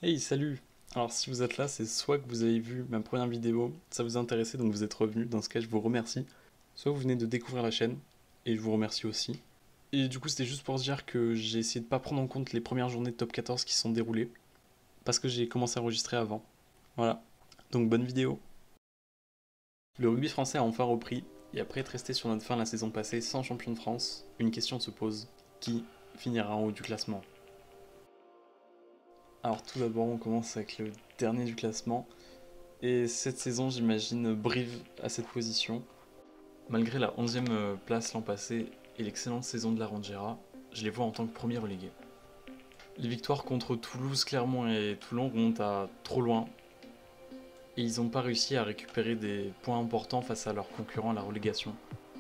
Hey, salut! Alors si vous êtes là, c'est soit que vous avez vu ma première vidéo, ça vous a intéressé donc vous êtes revenu, dans ce cas je vous remercie. Soit vous venez de découvrir la chaîne, et je vous remercie aussi. Et du coup c'était juste pour se dire que j'ai essayé de pas prendre en compte les premières journées de top 14 qui se sont déroulées, parce que j'ai commencé à enregistrer avant. Voilà, donc bonne vidéo! Le rugby français a enfin repris, et après être resté sur notre fin la saison passée sans champion de France, une question se pose, qui finira en haut du classement? Alors tout d'abord on commence avec le dernier du classement. Et cette saison, j'imagine Brive à cette position. Malgré la 11e place l'an passé et l'excellente saison de la Rangera, je les vois en tant que premier relégué. Les victoires contre Toulouse, Clermont et Toulon remontent à trop loin. Et ils n'ont pas réussi à récupérer des points importants face à leurs concurrents à la relégation.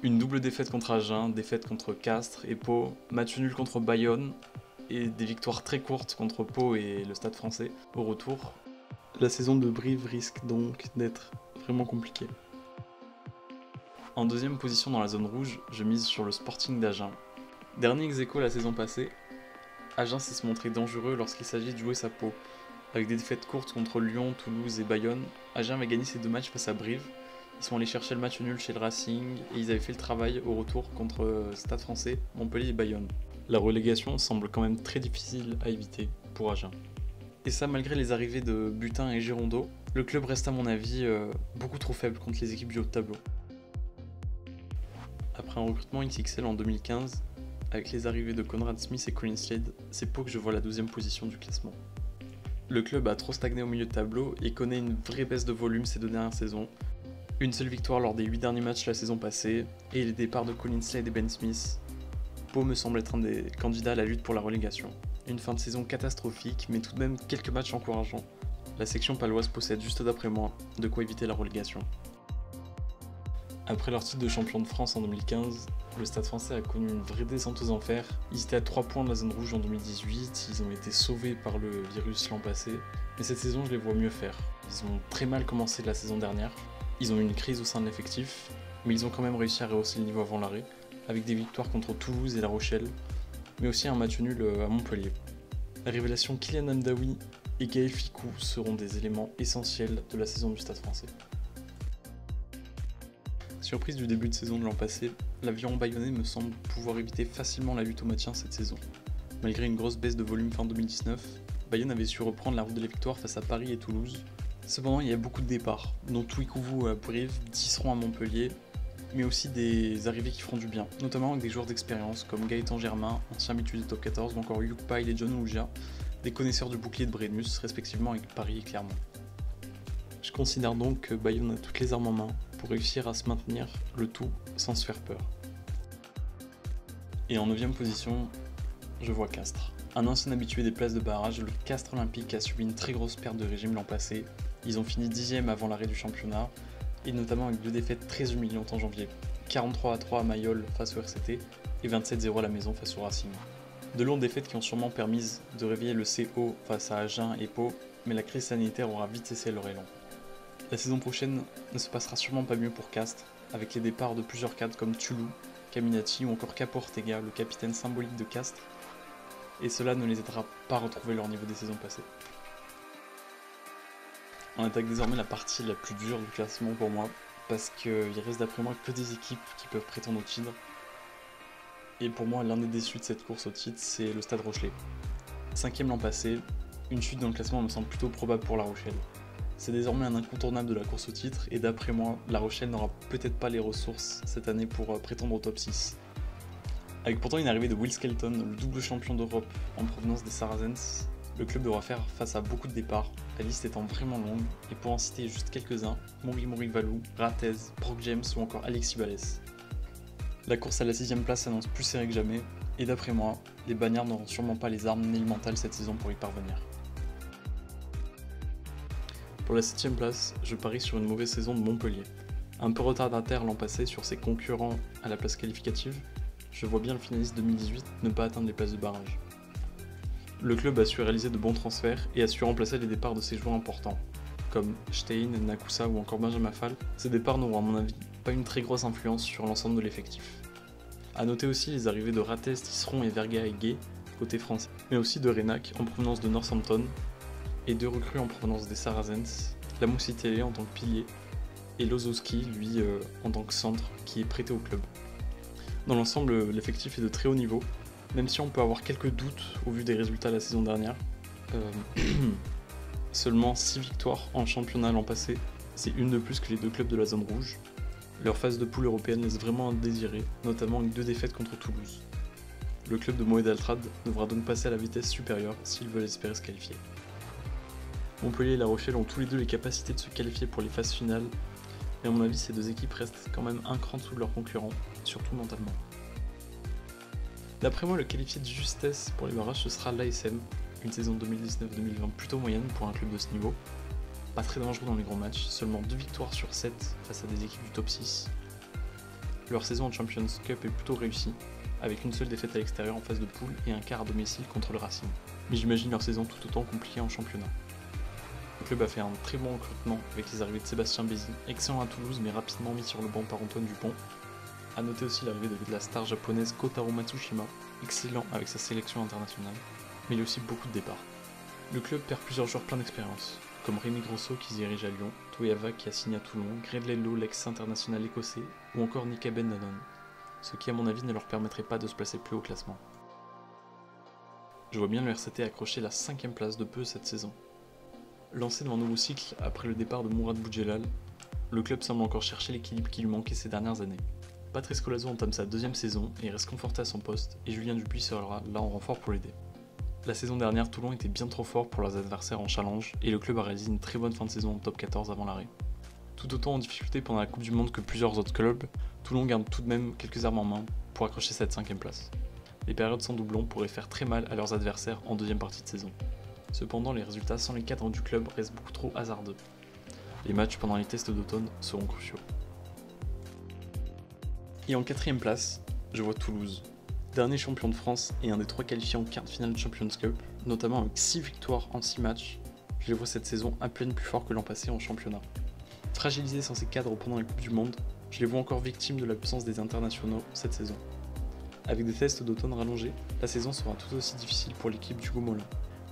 Une double défaite contre Agen, défaite contre Castres et Pau, match nul contre Bayonne et des victoires très courtes contre Pau et le Stade français au retour. La saison de Brive risque donc d'être vraiment compliquée. En deuxième position dans la zone rouge, je mise sur le Sporting d'Agen. Dernier ex-aequo la saison passée, Agen s'est se montrer dangereux lorsqu'il s'agit de jouer sa peau. Avec des défaites courtes contre Lyon, Toulouse et Bayonne, Agen va gagner ses deux matchs face à Brive. Ils sont allés chercher le match nul chez le Racing et ils avaient fait le travail au retour contre Stade français, Montpellier et Bayonne. La relégation semble quand même très difficile à éviter pour Agen. Et ça malgré les arrivées de Butin et Girondeau, le club reste à mon avis beaucoup trop faible contre les équipes du haut de tableau. Après un recrutement XXL en 2015, avec les arrivées de Conrad Smith et Colin Slade, c'est Pau que je vois la 12e position du classement. Le club a trop stagné au milieu de tableau et connaît une vraie baisse de volume ces deux dernières saisons. Une seule victoire lors des 8 derniers matchs la saison passée, et les départs de Colin Slade et Ben Smith. Pau me semble être un des candidats à la lutte pour la relégation. Une fin de saison catastrophique, mais tout de même quelques matchs encourageants. La section paloise possède juste d'après moi de quoi éviter la relégation. Après leur titre de champion de France en 2015, le Stade français a connu une vraie descente aux enfers. Ils étaient à 3 points de la zone rouge en 2018, ils ont été sauvés par le virus l'an passé, mais cette saison je les vois mieux faire. Ils ont très mal commencé la saison dernière, ils ont eu une crise au sein de l'effectif, mais ils ont quand même réussi à rehausser le niveau avant l'arrêt, avec des victoires contre Toulouse et La Rochelle, mais aussi un match nul à Montpellier. La révélation Kylian Hamdaoui et Gaël Fickou seront des éléments essentiels de la saison du Stade français. Surprise du début de saison de l'an passé, l'aviron bayonnais me semble pouvoir éviter facilement la lutte au maintien cette saison. Malgré une grosse baisse de volume fin 2019, Bayonne avait su reprendre la route de la victoire face à Paris et Toulouse. Cependant, il y a beaucoup de départs, dont Twikouvou à Brive, Tisserand à Montpellier, mais aussi des arrivées qui feront du bien, notamment avec des joueurs d'expérience comme Gaëtan Germain, ancien habitué du top 14, ou encore Hugh Pyle et John Ouja, des connaisseurs du bouclier de Brennus, respectivement avec Paris et Clermont. Je considère donc que Bayonne a toutes les armes en main pour réussir à se maintenir, le tout sans se faire peur. Et en 9ème position, je vois Castres. Un ancien habitué des places de barrage, le Castres Olympique a subi une très grosse perte de régime l'an passé. Ils ont fini 10ème avant l'arrêt du championnat, et notamment avec deux défaites très humiliantes en janvier. 43-3 à Mayol face au RCT et 27-0 à la maison face au Racing. De lourdes défaites qui ont sûrement permis de réveiller le CO face à Agen et Pau, mais la crise sanitaire aura vite cessé leur élan. La saison prochaine ne se passera sûrement pas mieux pour Castres, avec les départs de plusieurs cadres comme Tulou, Caminati ou encore Capo Ortega, le capitaine symbolique de Castres, et cela ne les aidera pas à retrouver leur niveau des saisons passées. On attaque désormais la partie la plus dure du classement pour moi, parce qu'il reste d'après moi que des équipes qui peuvent prétendre au titre. Et pour moi, l'un des déçus de cette course au titre, c'est le Stade Rochelais. 5ème l'an passé, une chute dans le classement me semble plutôt probable pour La Rochelle. C'est désormais un incontournable de la course au titre, et d'après moi, La Rochelle n'aura peut-être pas les ressources cette année pour prétendre au top 6. Avec pourtant une arrivée de Will Skelton, le double champion d'Europe en provenance des Saracens, le club devra faire face à beaucoup de départs, la liste étant vraiment longue, et pour en citer juste quelques-uns, Mori Valou, Ratez, Brock James ou encore Alexis Vallès. La course à la 6ème place s'annonce plus serrée que jamais, et d'après moi, les Bagnards n'auront sûrement pas les armes ni le mental cette saison pour y parvenir. Pour la 7ème place, je parie sur une mauvaise saison de Montpellier. Un peu retardataire l'an passé sur ses concurrents à la place qualificative, je vois bien le finaliste 2018 ne pas atteindre les places de barrage. Le club a su réaliser de bons transferts et a su remplacer les départs de ses joueurs importants, comme Stein, Nakusa ou encore Benjamin Fall. Ces départs n'auront à mon avis pas une très grosse influence sur l'ensemble de l'effectif. A noter aussi les arrivées de Rates, Tisserand et Verga et Gay, côté français, mais aussi de Renac en provenance de Northampton, et 2 recrues en provenance des Saracens, la Moussitele en tant que pilier, et Lozowski, lui, en tant que centre, qui est prêté au club. Dans l'ensemble, l'effectif est de très haut niveau, même si on peut avoir quelques doutes au vu des résultats la saison dernière. Seulement 6 victoires en championnat l'an passé, c'est une de plus que les 2 clubs de la zone rouge. Leur phase de poule européenne laisse vraiment à désirer, notamment avec 2 défaites contre Toulouse. Le club de Moed Altrad devra donc passer à la vitesse supérieure s'ils veulent espérer se qualifier. Montpellier et La Rochelle ont tous les deux les capacités de se qualifier pour les phases finales, mais à mon avis ces 2 équipes restent quand même un cran sous leurs concurrents, surtout mentalement. D'après moi, le qualifié de justesse pour les barrages ce sera l'ASM, une saison 2019-2020 plutôt moyenne pour un club de ce niveau. Pas très dangereux dans les grands matchs, seulement 2 victoires sur 7 face à des équipes du top 6. Leur saison en Champions Cup est plutôt réussie, avec une seule défaite à l'extérieur en phase de poule et un quart à domicile contre le Racing. Mais j'imagine leur saison tout autant compliquée en championnat. Le club a fait un très bon recrutement avec les arrivées de Sébastien Bézi, excellent à Toulouse mais rapidement mis sur le banc par Antoine Dupont. A noter aussi l'arrivée de la star japonaise Kotaro Matsushima, excellent avec sa sélection internationale, mais il y a aussi beaucoup de départs. Le club perd plusieurs joueurs plein d'expérience, comme Rémi Grosso qui se dirige à Lyon, Toyava qui a signé à Toulon, Gredlello l'ex-international écossais, ou encore Nika Ben Nanon, ce qui à mon avis ne leur permettrait pas de se placer plus haut au classement. Je vois bien le RCT accrocher la 5ème place de peu cette saison. Lancé dans un nouveau cycle après le départ de Mourad Boudjelal, le club semble encore chercher l'équilibre qui lui manquait ces dernières années. Patrice Colazo entame sa 2ème saison et reste conforté à son poste, et Julien Dupuis sera là en renfort pour l'aider. La saison dernière, Toulon était bien trop fort pour leurs adversaires en challenge, et le club a réalisé une très bonne fin de saison en top 14 avant l'arrêt. Tout autant en difficulté pendant la Coupe du Monde que plusieurs autres clubs, Toulon garde tout de même quelques armes en main pour accrocher cette 5ème place. Les périodes sans doublon pourraient faire très mal à leurs adversaires en 2ème partie de saison. Cependant, les résultats sans les cadres du club restent beaucoup trop hasardeux. Les matchs pendant les tests d'automne seront cruciaux. Et en 4ème place, je vois Toulouse. Dernier champion de France et un des 3 qualifiés en quart de finale de Champions Cup, notamment avec 6 victoires en 6 matchs, je les vois cette saison à peine plus fort que l'an passé en championnat. Fragilisés sans ces cadres pendant la Coupe du Monde, je les vois encore victimes de l'absence des internationaux cette saison. Avec des tests d'automne rallongés, la saison sera tout aussi difficile pour l'équipe d'Hugo Mollin.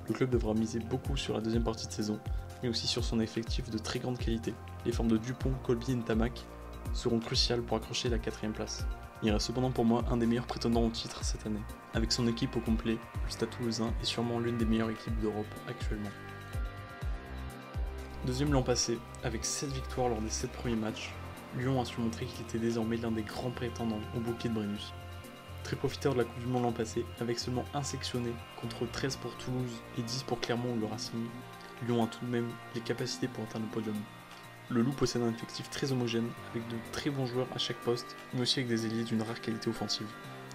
Le club devra miser beaucoup sur la 2ème partie de saison, mais aussi sur son effectif de très grande qualité. Les formes de Dupont, Colby et Ntamak seront cruciales pour accrocher la 4ème place. Il reste cependant pour moi un des meilleurs prétendants au titre cette année. Avec son équipe au complet, le Stade Toulousain est sûrement l'une des meilleures équipes d'Europe actuellement. 2ème l'an passé, avec 7 victoires lors des 7 premiers matchs, Lyon a su montrer qu'il était désormais l'un des grands prétendants au bouquet de Brennus. Très profiteur de la Coupe du Monde l'an passé, avec seulement 1 sectionné contre 13 pour Toulouse et 10 pour Clermont ou le Racing, Lyon a tout de même les capacités pour atteindre le podium. Le Loup possède un effectif très homogène, avec de très bons joueurs à chaque poste, mais aussi avec des ailiers d'une rare qualité offensive.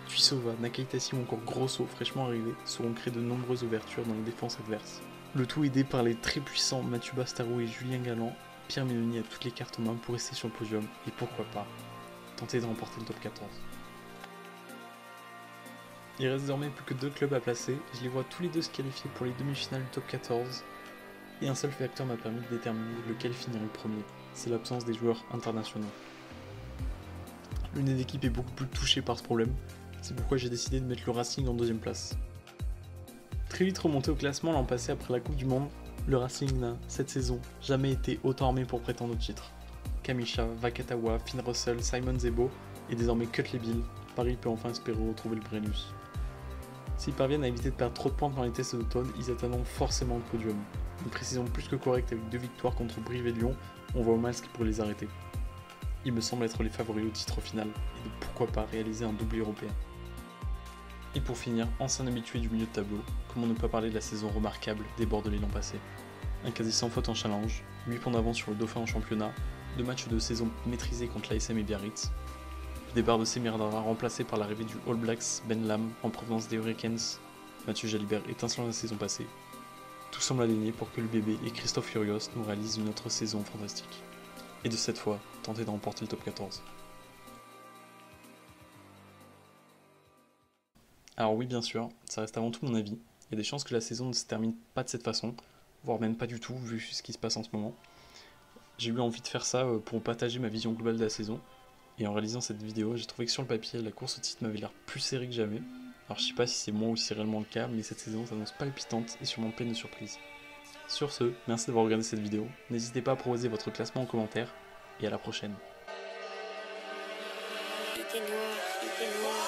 Tuisova, Nakaitasi ou encore Grosso, fraîchement arrivés, sauront créer de nombreuses ouvertures dans les défenses adverses. Le tout aidé par les très puissants Mathieu Bastarou et Julien Galland, Pierre Mélanie a toutes les cartes en main pour rester sur le podium, et pourquoi pas, tenter de remporter le top 14. Il reste désormais plus que 2 clubs à placer, je les vois tous les 2 se qualifier pour les demi-finales du top 14, et un seul facteur m'a permis de déterminer lequel finirait le premier, c'est l'absence des joueurs internationaux. L'une des équipes est beaucoup plus touchée par ce problème, c'est pourquoi j'ai décidé de mettre le Racing en 2ème place. Très vite remonté au classement l'an passé après la Coupe du Monde, le Racing n'a, cette saison, jamais été autant armé pour prétendre au titre. Kamisha, Vakatawa, Finn Russell, Simon Zebo et désormais Cutley-Bill, Paris peut enfin espérer retrouver le Brennus. S'ils parviennent à éviter de perdre trop de points dans les tests d'automne, ils atteindront forcément le podium. Une précision plus que correcte avec 2 victoires contre Brive et Lyon, on voit au mal ce qui pourrait les arrêter. Ils me semblent être les favoris au titre final, et de pourquoi pas réaliser un doublé européen. Et pour finir, ancien habitué du milieu de tableau, comment ne pas parler de la saison remarquable des Bordelais l'an passé. Un quasi sans faute en challenge, 8 points d'avance sur le Dauphin en championnat, 2 matchs de saison maîtrisés contre l'ASM et Biarritz, le départ de Semir Dara remplacé par l'arrivée du All Blacks Ben Lam en provenance des Hurricanes, Mathieu Jalibert étincelant la saison passée. Tout semble aligné pour que le bébé et Christophe Furios nous réalisent une autre saison fantastique. Et de cette fois, tenter de remporter le top 14. Alors oui, bien sûr, ça reste avant tout mon avis. Il y a des chances que la saison ne se termine pas de cette façon, voire même pas du tout, vu ce qui se passe en ce moment. J'ai eu envie de faire ça pour partager ma vision globale de la saison, et en réalisant cette vidéo, j'ai trouvé que sur le papier, la course au titre m'avait l'air plus serrée que jamais. Alors je sais pas si c'est moi ou si c'est réellement le cas, mais cette saison s'annonce palpitante et sûrement pleine de surprises. Sur ce, merci d'avoir regardé cette vidéo, n'hésitez pas à proposer votre classement en commentaire, et à la prochaine. Il était noir, il était noir.